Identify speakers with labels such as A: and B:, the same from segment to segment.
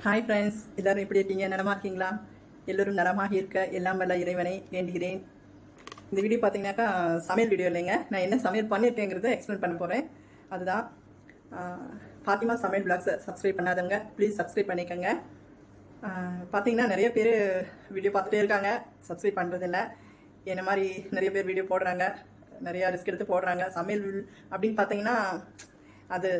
A: Hi friends, எல்லோரும் எப்படி இருக்கீங்க? நலமாக இருக்கீங்களா? எல்லோரும் நலமாக இருக்க எல்லாம் வல்ல இறைவனை வேண்டுகிறேன். இந்த வீடியோ பார்த்தீங்கன்னாக்கா சமையல் வீடியோ இல்லைங்க. நான் என்ன சமையல் பண்ணியிருக்கேங்கிறத எக்ஸ்பிளைன் பண்ண போகிறேன். அதுதான் ஃபாத்திமா சமையல் பிளாக்ஸை சப்ஸ்கிரைப் பண்ணாதவங்க ப்ளீஸ் சப்ஸ்கிரைப் பண்ணிக்கோங்க. பார்த்தீங்கன்னா நிறைய பேர் வீடியோ பார்த்துட்டே இருக்காங்க, சப்ஸ்கிரைப் பண்ணுறதில்ல. என்ன மாதிரி நிறைய பேர் வீடியோ போடுறாங்க, நிறையா ரிஸ்க் எடுத்து போடுறாங்க. சமையல் அப்படின்னு பார்த்தீங்கன்னா அது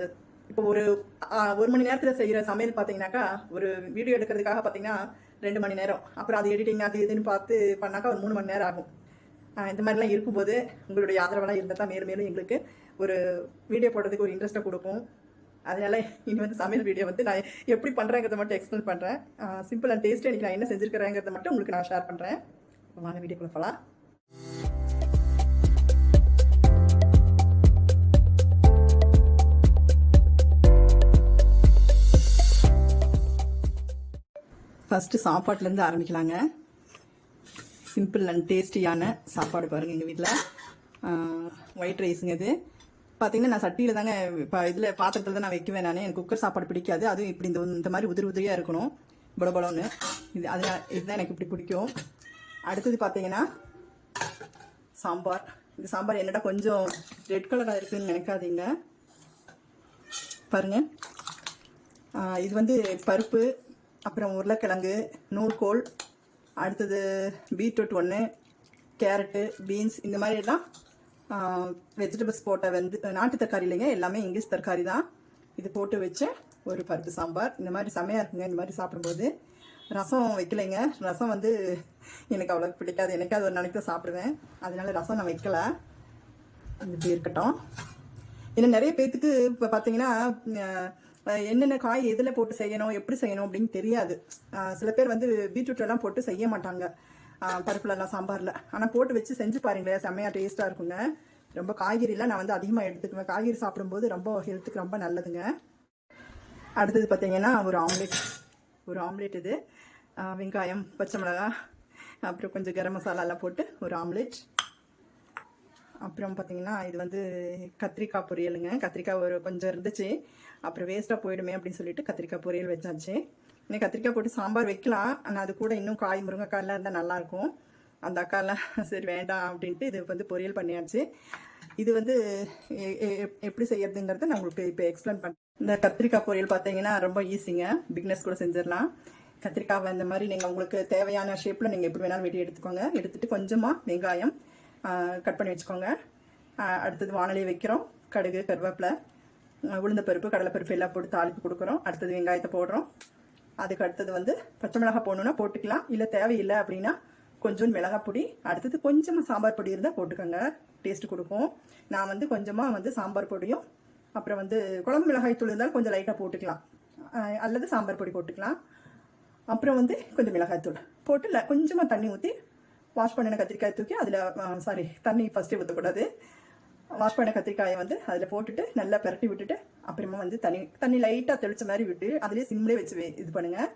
A: இப்போ ஒரு மணி நேரத்தில் செய்கிற சமையல் பார்த்தீங்கன்னாக்கா ஒரு வீடியோ எடுக்கிறதுக்காக பார்த்தீங்கன்னா 2 மணி நேரம், அப்புறம் அது எடிட்டிங் அது இதுன்னு பார்த்து பண்ணாக்கா ஒரு 3 மணி நேரம் ஆகும். இந்த மாதிரிலாம் இருக்கும்போது உங்களுடைய ஆதரவெல்லாம் இருந்தால் தான் மேலும் மேலும் எங்களுக்கு ஒரு வீடியோ போடுறதுக்கு ஒரு இன்ட்ரெஸ்ட்டை கொடுக்கும். அதனால இனி வந்து சமையல் வீடியோ வந்து நான் எப்படி பண்ணுறேங்கிறத மட்டும் எக்ஸ்பிளைன் பண்ணுறேன். சிம்பிள் அண்ட் டேஸ்ட்டு இன்றைக்கி நான் என்ன செஞ்சுருக்கிறேங்கிறத மட்டும் உங்களுக்கு நான் ஷேர் பண்ணுறேன். வாங்க வீடியோக்குள்ள போகலாம். ஃபஸ்ட்டு சாப்பாட்டிலேருந்து ஆரம்பிக்கலாங்க. சிம்பிள் அண்ட் டேஸ்டியான சாப்பாடு பாருங்கள். எங்கள் வீட்டில் ஒயிட் ரைஸுங்க. இது பார்த்தீங்கன்னா நான் சட்டியில் தாங்க இப்போ இதில் பாத்திரத்தில் தான் நான் வைக்குவேன். நான் எனக்கு குக்கர் சாப்பாடு பிடிக்காது. அதுவும் இப்படி இந்த மாதிரி உதிரியாக இருக்கணும், பலபலன்னு. இதுதான் எனக்கு இப்படி பிடிக்கும். அடுத்தது பார்த்தீங்கன்னா சாம்பார். இந்த சாம்பார் என்னடா கொஞ்சம் ரெட் கலராக இருக்குதுன்னு நினைக்காதீங்க. பாருங்கள், இது வந்து பருப்பு, அப்புறம் உருளைக்கிழங்கு, நூல்கோல், அடுத்தது பீட்ரூட் 1, கேரட்டு, பீன்ஸ், இந்த மாதிரி எல்லாம் வெஜிடபிள்ஸ் போட்ட வந்து நாட்டு தக்காளி இல்லைங்க, எல்லாமே இங்கிலீஷ் தக்காளி தான். இது போட்டு வச்ச ஒரு பருப்பு சாம்பார். இந்த மாதிரி செமையாக இருக்குங்க இந்த மாதிரி சாப்பிடும்போது. ரசம் வைக்கலைங்க. ரசம் வந்து எனக்கு அவ்வளோ பிடிக்காது. எனக்காவது ஒரு நாளைக்கு தான் சாப்பிடுவேன், அதனால ரசம் நான் வைக்கல. இப்படி இருக்கட்டும். இன்னும் நிறைய பேர்த்துக்கு இப்போ பார்த்தீங்கன்னா என்னென்ன காய் எதில் போட்டு செய்யணும், எப்படி செய்யணும் அப்படின்னு தெரியாது. சில பேர் வந்து பீட்ரூட்லாம் போட்டு செய்ய மாட்டாங்க பருப்புலலாம், சாம்பாரில். ஆனால் போட்டு வச்சு செஞ்சு பாருங்களேன், செம்மையாக டேஸ்ட்டாக இருக்குங்க. ரொம்ப காய்கறிலாம் நான் வந்து அதிகமாக எடுத்துக்குவேன். காய்கறி சாப்பிடும்போது ரொம்ப ஹெல்த்துக்கு ரொம்ப நல்லதுங்க. அடுத்தது பார்த்தீங்கன்னா ஒரு ஆம்லேட். இது வெங்காயம், பச்சை மிளகாய், அப்புறம் கொஞ்சம் கரம் மசாலாலாம் போட்டு ஒரு ஆம்லேட். அப்புறம் பார்த்தீங்கன்னா இது வந்து கத்திரிக்காய் பொரியலுங்க. கத்திரிக்காய் கொஞ்சம் இருந்துச்சு, அப்புறம் வேஸ்ட்டாக போயிடுமே அப்படின்னு சொல்லிட்டு கத்திரிக்காய் பொரியல் வச்சாச்சு. இன்னும் கத்திரிக்காய் போட்டு சாம்பார் வைக்கலாம், ஆனால் அது கூட இன்னும் காய் முருங்கைக்காயெலாம் இருந்தால் நல்லாயிருக்கும். அந்த அக்காலாம் சரி வேண்டாம் அப்படின்ட்டு இது வந்து பொரியல் பண்ணியாச்சு. இது வந்து எப்படி செய்யறதுங்கிறத நான் உங்களுக்கு இப்போ எக்ஸ்பிளைன் பண்ணுறேன். இந்த கத்திரிக்காய் பொரியல் பார்த்தீங்கன்னா ரொம்ப ஈஸிங்க, பிக்னஸ் கூட செஞ்சிடலாம். கத்திரிக்காவை இந்த மாதிரி நீங்கள் உங்களுக்கு தேவையான ஷேப்பில் நீங்கள் எப்படி வேணாலும் வெட்டி எடுத்துக்கோங்க. எடுத்துகிட்டு கொஞ்சமாக வெங்காயம் கட் பண்ணி வச்சுக்கோங்க. அடுத்தது வானலியை வைக்கிறோம். கடுகு, கருவேப்பிலை, உளுந்தப்பருப்பு, கடலைப்பருப்பு எல்லாம் போட்டு தாளிப்பு கொடுக்குறோம். அடுத்தது வெங்காயத்தை போடுறோம். அதுக்கு அடுத்தது வந்து பச்சை மிளகாய் போடணுன்னா போட்டுக்கலாம், இல்லை தேவையில்லை அப்படின்னா கொஞ்சம் மிளகாய் பொடி, அடுத்தது கொஞ்சமாக சாம்பார் பொடி இருந்தால் போட்டுக்கோங்க, டேஸ்ட்டு கொடுக்கும். நான் வந்து கொஞ்சமாக வந்து சாம்பார் பொடியும், அப்புறம் வந்து குழம்பு மிளகாய் தூள் இருந்தாலும் கொஞ்சம் லைட்டாக போட்டுக்கலாம், அல்லது சாம்பார் பொடி போட்டுக்கலாம். அப்புறம் வந்து கொஞ்சம் மிளகாய் தூள் போட்டு கொஞ்சமாக தண்ணி ஊற்றி வாஷ் பண்ணின கத்திரிக்காயை தூக்கி அதில் தண்ணி ஃபஸ்ட்டே ஊற்றக்கூடாது. வாஷ் பண்ண கத்திரிக்காயை வந்து அதில் போட்டுட்டு நல்லா பரட்டி விட்டுட்டு அப்புறமா வந்து தண்ணி லைட்டாக தெளித்த மாதிரி விட்டு அதிலே சிம்லேயே வச்சு இது பண்ணுங்கள்.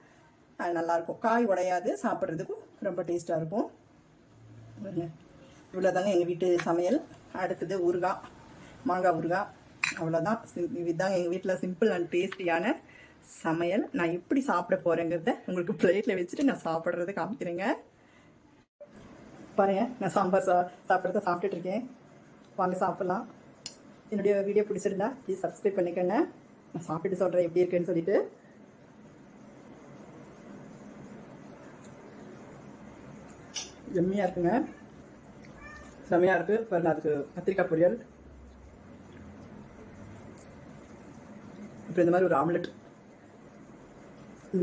A: அது நல்லாயிருக்கும், காய் உடையாது, சாப்பிட்றதுக்கும் ரொம்ப டேஸ்ட்டாக இருக்கும். இவ்வளோதாங்க எங்கள் வீட்டு சமையல். அடுத்தது ஊறுகாய், மாங்காய் ஊறுகாய், அவ்வளோதான். இதுதாங்க எங்கள் வீட்டில் சிம்பிள் அண்ட் டேஸ்டியான சமையல். நான் எப்படி சாப்பிட போகிறேங்கிறத உங்களுக்கு பிளேட்டில் வச்சுட்டு நான் சாப்பிட்றத காமிக்கிறேங்க. பாருங்க, நான் சாம்பார் சாப்பிட்றத சாப்பிட்டுட்டு இருக்கேன். வாங்க சாப்பிட்லாம். என்னுடைய வீடியோ பிடிச்சிருந்தா ப்ளீஸ் சப்ஸ்கிரைப் பண்ணிக்கோங்க. நான் சாப்பிட்டு சொல்கிறேன் எப்படி இருக்குன்னு சொல்லிட்டு. எம்மையாக இருக்குங்க, செம்மையாக இருக்குது. பாருங்க, அதுக்கு கத்திரிக்காய் பொரியல், இப்போ இந்த மாதிரி ஒரு ஆம்லெட்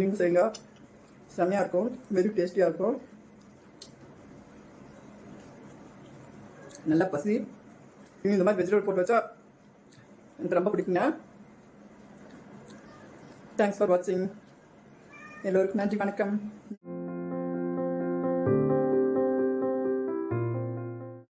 A: நீங்கள் செய்யுங்க, செம்மையாக இருக்கும், வெரி டேஸ்டியாக இருக்கும். நல்லா பசி. இந்த மாதிரி வெஜிடபிள் போட்டு வச்சா எனக்கு ரொம்ப பிடிக்குங்க. தேங்க்ஸ் ஃபார் வாட்சிங். எல்லோருக்கும் நன்றி, வணக்கம்.